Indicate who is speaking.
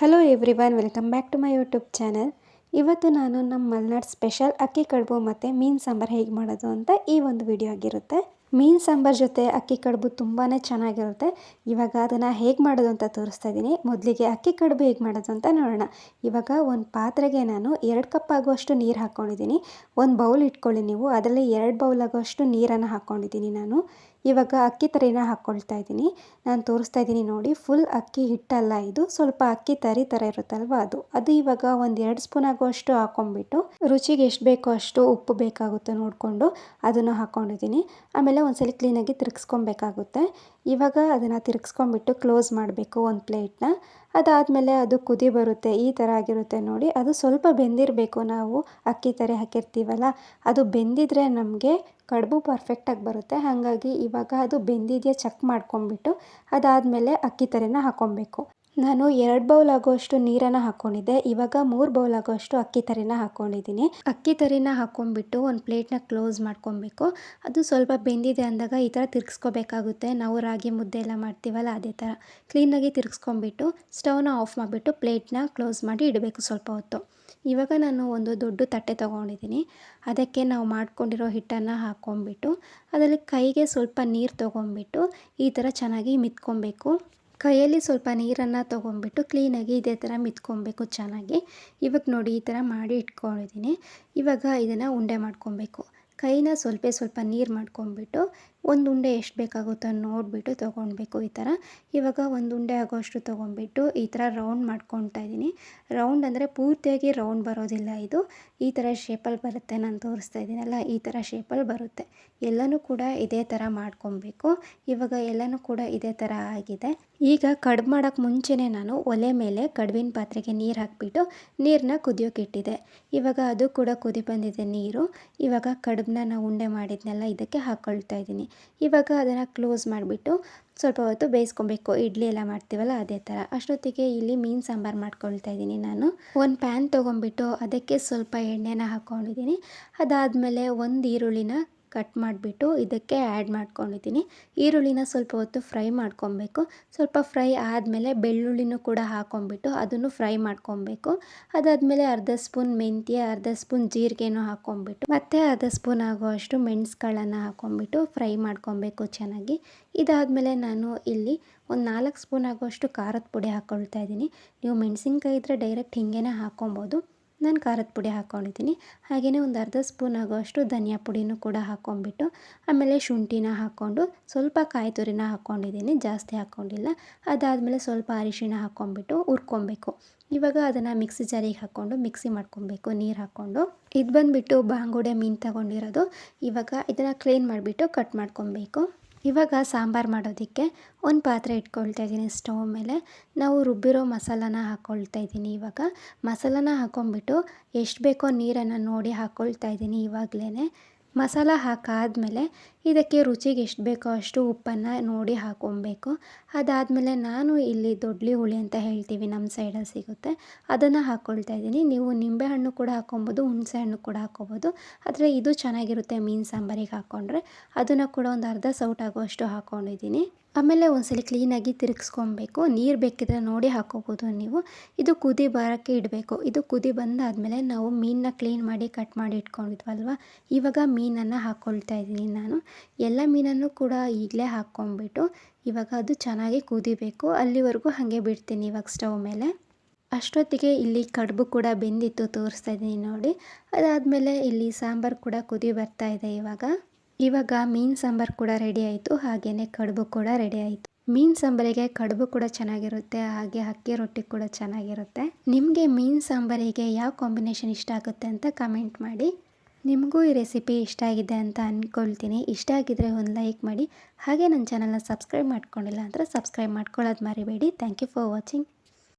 Speaker 1: Hello everyone, welcome back to my YouTube channel. ಇವತ್ತು ನಾನು ನಮ್ಮ ಮಲೆನಾಡು ಸ್ಪೆಷಲ್ ಅಕ್ಕಿ ಕಡುಬು ಮತ್ತು ಮೀನು ಸಾಂಬಾರು ಹೇಗೆ ಮಾಡೋದು ಅಂತ ಈ ಒಂದು ವಿಡಿಯೋ ಆಗಿರುತ್ತೆ. ಮೀನು ಸಾಂಬಾರು ಜೊತೆ ಅಕ್ಕಿ ಕಡುಬು ತುಂಬಾ ಚೆನ್ನಾಗಿರುತ್ತೆ. ಇವಾಗ ಅದನ್ನು ಹೇಗೆ ಮಾಡೋದು ಅಂತ ತೋರಿಸ್ತಾ ಇದ್ದೀನಿ. ಮೊದಲಿಗೆ ಅಕ್ಕಿ ಕಡುಬು ಹೇಗೆ ಮಾಡೋದು ಅಂತ ನೋಡೋಣ. ಇವಾಗ ಒಂದು ಪಾತ್ರೆಗೆ ನಾನು 2 ಕಪ್ ಆಗುವಷ್ಟು ನೀರು ಹಾಕ್ಕೊಂಡಿದ್ದೀನಿ. ಒಂದು ಬೌಲ್ ಇಟ್ಕೊಳ್ಳಿ ನೀವು, ಅದರಲ್ಲಿ 2 ಬೌಲ್ ಆಗುವಷ್ಟು ನೀರನ್ನು ಹಾಕ್ಕೊಂಡಿದ್ದೀನಿ ನಾನು. ಇವಾಗ ಅಕ್ಕಿ ತರಿನ ಹಾಕ್ಕೊಳ್ತಾ ಇದ್ದೀನಿ. ನಾನು ತೋರಿಸ್ತಾ ಇದ್ದೀನಿ ನೋಡಿ, ಫುಲ್ ಅಕ್ಕಿ ಹಿಟ್ಟಲ್ಲ ಇದು, ಸ್ವಲ್ಪ ಅಕ್ಕಿ ತರಿ ಥರ ಇರುತ್ತಲ್ವ ಅದು ಇವಾಗ ಒಂದು 2 ಸ್ಪೂನ್ ಆಗುವಷ್ಟು ಹಾಕ್ಕೊಂಡ್ಬಿಟ್ಟು, ರುಚಿಗೆ ಎಷ್ಟು ಬೇಕೋ ಅಷ್ಟು ಉಪ್ಪು ಬೇಕಾಗುತ್ತೆ ನೋಡಿಕೊಂಡು ಅದನ್ನು ಹಾಕ್ಕೊಂಡಿದ್ದೀನಿ. ಆಮೇಲೆ ಒಂದ್ಸಲ ಕ್ಲೀನಾಗಿ ತಿರುಗಿಸ್ಕೊಬೇಕಾಗುತ್ತೆ. ಇವಾಗ ಅದನ್ನು ತಿರುಗಿಸ್ಕೊಂಡ್ಬಿಟ್ಟು ಕ್ಲೋಸ್ ಮಾಡಬೇಕು ಒಂದು ಪ್ಲೇಟ್ನ. ಅದಾದಮೇಲೆ ಅದು ಕುದಿ ಬರುತ್ತೆ, ಈ ಥರ ಆಗಿರುತ್ತೆ ನೋಡಿ. ಅದು ಸ್ವಲ್ಪ ಬೆಂದಿರಬೇಕು, ನಾವು ಅಕ್ಕಿ ತರಿ ಹಾಕಿರ್ತೀವಲ್ಲ ಅದು ಬೆಂದಿದ್ರೆ ನಮಗೆ ಕಡುಬು ಪರ್ಫೆಕ್ಟಾಗಿ ಬರುತ್ತೆ. ಹಾಗಾಗಿ ಇವಾಗ ಅದು ಬೆಂದಿದೆಯಾ ಚೆಕ್ ಮಾಡ್ಕೊಂಬಿಟ್ಟು ಅದಾದಮೇಲೆ ಅಕ್ಕಿ ತರಿನ ಹಾಕ್ಕೊಬೇಕು. ನಾನು 2 ಬೌಲ್ ಆಗೋಷ್ಟು ನೀರನ್ನು ಹಾಕ್ಕೊಂಡಿದ್ದೆ. ಇವಾಗ 3 ಬೌಲ್ ಆಗೋಷ್ಟು ಅಕ್ಕಿ ತರಿನ ಹಾಕ್ಕೊಂಡಿದ್ದೀನಿ. ಅಕ್ಕಿ ತರಿನ ಹಾಕ್ಕೊಂಡ್ಬಿಟ್ಟು ಒಂದು ಪ್ಲೇಟ್ನ ಕ್ಲೋಸ್ ಮಾಡ್ಕೊಬೇಕು. ಅದು ಸ್ವಲ್ಪ ಬೆಂದಿದೆ ಅಂದಾಗ ಈ ಥರ ತಿರ್ಗಿಸ್ಕೋಬೇಕಾಗುತ್ತೆ. ನಾವು ರಾಗಿ ಮುದ್ದೆ ಎಲ್ಲ ಮಾಡ್ತೀವಲ್ಲ ಅದೇ ಥರ ಕ್ಲೀನಾಗಿ ತಿರ್ಗಿಸ್ಕೊಂಬಿಟ್ಟು ಸ್ಟವ್ನ ಆಫ್ ಮಾಡಿಬಿಟ್ಟು ಪ್ಲೇಟ್ನ ಕ್ಲೋಸ್ ಮಾಡಿ ಇಡಬೇಕು ಸ್ವಲ್ಪ ಹೊತ್ತು. ಇವಾಗ ನಾನು ಒಂದು ದೊಡ್ಡ ತಟ್ಟೆ ತೊಗೊಂಡಿದ್ದೀನಿ. ಅದಕ್ಕೆ ನಾವು ಮಾಡ್ಕೊಂಡಿರೋ ಹಿಟ್ಟನ್ನು ಹಾಕ್ಕೊಂಬಿಟ್ಟು ಅದರಲ್ಲಿ ಕೈಗೆ ಸ್ವಲ್ಪ ನೀರು ತೊಗೊಂಬಿಟ್ಟು ಈ ಥರ ಚೆನ್ನಾಗಿ ಮಿತ್ಕೊಬೇಕು. ಕೈಯಲ್ಲಿ ಸ್ವಲ್ಪ ನೀರನ್ನು ತೊಗೊಂಬಿಟ್ಟು ಕ್ಲೀನಾಗಿ ಇದೇ ಥರ ಮಿತ್ಕೊಬೇಕು ಚೆನ್ನಾಗಿ. ಇವಾಗ ನೋಡಿ ಈ ಥರ ಮಾಡಿ ಇಟ್ಕೊಂಡಿದ್ದೀನಿ. ಇವಾಗ ಇದನ್ನು ಉಂಡೆ ಮಾಡ್ಕೊಬೇಕು. ಕೈನ ಸ್ವಲ್ಪ ನೀರು ಮಾಡ್ಕೊಂಬಿಟ್ಟು ಒಂದು ಉಂಡೆ ಎಷ್ಟು ಬೇಕಾಗುತ್ತೋ ನೋಡಿಬಿಟ್ಟು ತೊಗೊಳ್ಬೇಕು ಈ ಥರ. ಇವಾಗ ಒಂದು ಉಂಡೆ ಆಗೋಷ್ಟು ತೊಗೊಂಬಿಟ್ಟು ಈ ಥರ ರೌಂಡ್ ಮಾಡ್ಕೊತಾ ಇದ್ದೀನಿ. ರೌಂಡ್ ಅಂದರೆ ಪೂರ್ತಿಯಾಗಿ ರೌಂಡ್ ಬರೋದಿಲ್ಲ, ಇದು ಈ ಥರ ಶೇಪಲ್ಲಿ ಬರುತ್ತೆ. ನಾನು ತೋರಿಸ್ತಾ ಇದ್ದೀನಲ್ಲ ಈ ಥರ ಶೇಪಲ್ಲಿ ಬರುತ್ತೆ. ಎಲ್ಲನೂ ಕೂಡ ಇದೇ ಥರ ಮಾಡ್ಕೊಬೇಕು. ಇವಾಗ ಎಲ್ಲನೂ ಕೂಡ ಇದೇ ಥರ ಆಗಿದೆ. ಈಗ ಕಡುಬು ಮಾಡೋಕ್ಕೆ ಮುಂಚೆನೇ ನಾನು ಒಲೆ ಮೇಲೆ ಕಡುಬಿನ ಪಾತ್ರೆಗೆ ನೀರು ಹಾಕಿಬಿಟ್ಟು ನೀರನ್ನ ಕುದಿಯೋಕೆ ಇಟ್ಟಿದ್ದೆ. ಇವಾಗ ಅದು ಕೂಡ ಕುದಿ ಬಂದಿದೆ ನೀರು. ಇವಾಗ ಕಡುಬನ್ನ ನಾವು ಉಂಡೆ ಮಾಡಿದ್ನೆಲ್ಲ ಇದಕ್ಕೆ ಹಾಕ್ಕೊಳ್ತಾ ಇದ್ದೀನಿ. ಇವಾಗ ಅದನ್ನು ಕ್ಲೋಸ್ ಮಾಡಿಬಿಟ್ಟು ಸ್ವಲ್ಪ ಹೊತ್ತು ಬೇಯಿಸ್ಕೊಬೇಕು. ಇಡ್ಲಿ ಎಲ್ಲ ಮಾಡ್ತೀವಲ್ಲ ಅದೇ ಥರ. ಅಷ್ಟೊತ್ತಿಗೆ ಇಲ್ಲಿ ಮೀನು ಸಾಂಬಾರು ಮಾಡ್ಕೊಳ್ತಾ ಇದ್ದೀನಿ ನಾನು. ಒಂದು ಪ್ಯಾನ್ ತೊಗೊಂಬಿಟ್ಟು ಅದಕ್ಕೆ ಸ್ವಲ್ಪ ಎಣ್ಣೆನ ಹಾಕ್ಕೊಂಡಿದ್ದೀನಿ. ಅದಾದಮೇಲೆ ಒಂದು ಈರುಳ್ಳಿನ ಕಟ್ ಮಾಡಿಬಿಟ್ಟು ಇದಕ್ಕೆ ಆ್ಯಡ್ ಮಾಡ್ಕೊಂಡಿದ್ದೀನಿ. ಈರುಳ್ಳಿನ ಸ್ವಲ್ಪ ಹೊತ್ತು ಫ್ರೈ ಮಾಡ್ಕೊಬೇಕು. ಸ್ವಲ್ಪ ಫ್ರೈ ಆದಮೇಲೆ ಬೆಳ್ಳುಳ್ಳಿನೂ ಕೂಡ ಹಾಕ್ಕೊಂಬಿಟ್ಟು ಅದನ್ನು ಫ್ರೈ ಮಾಡ್ಕೊಬೇಕು. ಅದಾದಮೇಲೆ ಅರ್ಧ ಸ್ಪೂನ್ ಮೆಂತ್ಯ, ಅರ್ಧ ಸ್ಪೂನ್ ಜೀರಿಗೆನೂ ಹಾಕ್ಕೊಂಬಿಟ್ಟು ಮತ್ತು ಅರ್ಧ ಸ್ಪೂನ್ ಆಗುವಷ್ಟು ಮೆಣಸುಕಾಳನ್ನು ಹಾಕ್ಕೊಂಬಿಟ್ಟು ಫ್ರೈ ಮಾಡ್ಕೊಬೇಕು ಚೆನ್ನಾಗಿ. ಇದಾದಮೇಲೆ ನಾನು ಇಲ್ಲಿ ಒಂದು 4 ಸ್ಪೂನ್ ಆಗುವಷ್ಟು ಖಾರದ ಪುಡಿ ಹಾಕ್ಕೊಳ್ತಾ ಇದ್ದೀನಿ. ನೀವು ಮೆಣಸಿನ್ಕಾಯಿ ಇದ್ದರೆ ಡೈರೆಕ್ಟ್ ಹಿಂಗೇ ಹಾಕ್ಕೊಬೋದು. ನಾನು ಖಾರದ ಪುಡಿ ಹಾಕ್ಕೊಂಡಿದ್ದೀನಿ. ಹಾಗೆಯೇ ಒಂದು ಅರ್ಧ ಸ್ಪೂನ್ ಆಗುವಷ್ಟು ಧನಿಯಾ ಪುಡಿನೂ ಕೂಡ ಹಾಕ್ಕೊಂಬಿಟ್ಟು ಆಮೇಲೆ ಶುಂಠಿನ ಹಾಕ್ಕೊಂಡು ಸ್ವಲ್ಪ ಕಾಯಿ ತುರಿನ ಹಾಕ್ಕೊಂಡಿದ್ದೀನಿ, ಜಾಸ್ತಿ ಹಾಕ್ಕೊಂಡಿಲ್ಲ. ಅದಾದಮೇಲೆ ಸ್ವಲ್ಪ ಅರಿಶಿಣ ಹಾಕ್ಕೊಂಬಿಟ್ಟು ಹುರ್ಕೊಬೇಕು. ಇವಾಗ ಅದನ್ನು ಮಿಕ್ಸಿ ಜಾರಿಗೆ ಹಾಕ್ಕೊಂಡು ಮಿಕ್ಸಿ ಮಾಡ್ಕೊಬೇಕು ನೀರು ಹಾಕ್ಕೊಂಡು. ಇದು ಬಂದುಬಿಟ್ಟು ಬಾಂಗುಡೆ ಮೀನು ತಗೊಂಡಿರೋದು. ಇವಾಗ ಇದನ್ನು ಕ್ಲೀನ್ ಮಾಡಿಬಿಟ್ಟು ಕಟ್ ಮಾಡ್ಕೊಬೇಕು. ಇವಾಗ ಸಾಂಬಾರು ಮಾಡೋದಕ್ಕೆ ಒಂದು ಪಾತ್ರೆ ಇಟ್ಕೊಳ್ತಾ ಇದ್ದೀನಿ ಸ್ಟವ್ ಮೇಲೆ. ನಾವು ರುಬ್ಬಿರೋ ಮಸಾಲಾನ ಹಾಕ್ಕೊಳ್ತಾ ಇದ್ದೀನಿ. ಇವಾಗ ಮಸಾಲಾನ ಹಾಕ್ಕೊಂಬಿಟ್ಟು ಎಷ್ಟು ಬೇಕೋ ನೀರನ್ನು ನೋಡಿ ಹಾಕ್ಕೊಳ್ತಾ ಇದ್ದೀನಿ ಇವಾಗಲೇ. ಮಸಾಲ ಹಾಕಾದಮೇಲೆ ಇದಕ್ಕೆ ರುಚಿಗೆ ಎಷ್ಟು ಬೇಕೋ ಅಷ್ಟು ಉಪ್ಪನ್ನು ನೋಡಿ ಹಾಕ್ಕೊಬೇಕು. ಅದಾದಮೇಲೆ ನಾನು ಇಲ್ಲಿ ದೊಡ್ಡಲಿ ಹುಳಿ ಅಂತ ಹೇಳ್ತೀವಿ, ನಮ್ಮ ಸೈಡಲ್ಲಿ ಸಿಗುತ್ತೆ, ಅದನ್ನು ಹಾಕ್ಕೊಳ್ತಾ ಇದ್ದೀನಿ. ನೀವು ನಿಂಬೆಹಣ್ಣು ಕೂಡ ಹಾಕ್ಕೊಬೋದು, ಹುಣಸೆ ಹಣ್ಣು ಕೂಡ ಹಾಕ್ಕೊಬೋದು. ಆದರೆ ಇದು ಚೆನ್ನಾಗಿರುತ್ತೆ ಮೀನು ಸಾಂಬಾರಿಗೆ ಹಾಕ್ಕೊಂಡ್ರೆ. ಅದನ್ನು ಕೂಡ ಒಂದು ಅರ್ಧ ಸೌಟ್ ಆಗುವಷ್ಟು ಹಾಕ್ಕೊಂಡಿದ್ದೀನಿ. ಆಮೇಲೆ ಒಂದ್ಸಲ ಕ್ಲೀನಾಗಿ ತಿರುಗಿಸ್ಕೊಬೇಕು. ನೀರು ಬೇಕಿದ್ರೆ ನೋಡಿ ಹಾಕ್ಕೋಬೋದು ನೀವು. ಇದು ಕುದಿ ಬರೋಕ್ಕೆ ಇಡಬೇಕು. ಇದು ಕುದಿ ಬಂದಾದಮೇಲೆ ನಾವು ಮೀನನ್ನ ಕ್ಲೀನ್ ಮಾಡಿ ಕಟ್ ಮಾಡಿ ಇಟ್ಕೊಂಡಿದ್ವಲ್ವ, ಇವಾಗ ಮೀನನ್ನು ಹಾಕ್ಕೊಳ್ತಾ ಇದ್ದೀನಿ ನಾನು. ಎಲ್ಲ ಮೀನನ್ನು ಕೂಡ ಈಗಲೇ ಹಾಕ್ಕೊಂಬಿಟ್ಟು ಇವಾಗ ಅದು ಚೆನ್ನಾಗಿ ಕುದಿಬೇಕು. ಅಲ್ಲಿವರೆಗೂ ಹಾಗೆ ಬಿಡ್ತೀನಿ ಇವಾಗ ಸ್ಟವ್ ಮೇಲೆ. ಅಷ್ಟೊತ್ತಿಗೆ ಇಲ್ಲಿ ಕಡುಬು ಕೂಡ ಬೆಂದಿತ್ತು, ತೋರಿಸ್ತಾ ಇದ್ದೀನಿ ನೋಡಿ. ಅದಾದಮೇಲೆ ಇಲ್ಲಿ ಸಾಂಬಾರು ಕೂಡ ಕುದಿ ಬರ್ತಾ ಇದೆ ಇವಾಗ ಮೀನು ಸಾಂಬಾರು ಕೂಡ ರೆಡಿ ಆಯಿತು. ಹಾಗೆಯೇ ಕಡುಬು ಕೂಡ ರೆಡಿ ಆಯಿತು. ಮೀನು ಸಾಂಬಾರಿಗೆ ಕಡುಬು ಕೂಡ ಚೆನ್ನಾಗಿರುತ್ತೆ, ಹಾಗೆ ಅಕ್ಕಿ ರೊಟ್ಟಿ ಕೂಡ ಚೆನ್ನಾಗಿರುತ್ತೆ. ನಿಮಗೆ ಮೀನು ಸಾಂಬಾರಿಗೆ ಯಾವ ಕಾಂಬಿನೇಷನ್ ಇಷ್ಟ ಆಗುತ್ತೆ ಅಂತ ಕಮೆಂಟ್ ಮಾಡಿ. ನಿಮಗೂ ಈ ರೆಸಿಪಿ ಇಷ್ಟ ಆಗಿದೆ ಅಂತ ಅಂದ್ಕೊಳ್ತೀನಿ. ಇಷ್ಟ ಆಗಿದ್ರೆ ಒಂದು ಲೈಕ್ ಮಾಡಿ. ಹಾಗೆ ನನ್ನ ಚಾನಲ್ನ ಸಬ್ಸ್ಕ್ರೈಬ್ ಮಾಡ್ಕೊಂಡಿಲ್ಲ ಅಂದರೆ ಸಬ್ಸ್ಕ್ರೈಬ್ ಮಾಡ್ಕೊಳ್ಳೋದು ಮರಿಬೇಡಿ. Thank you for watching.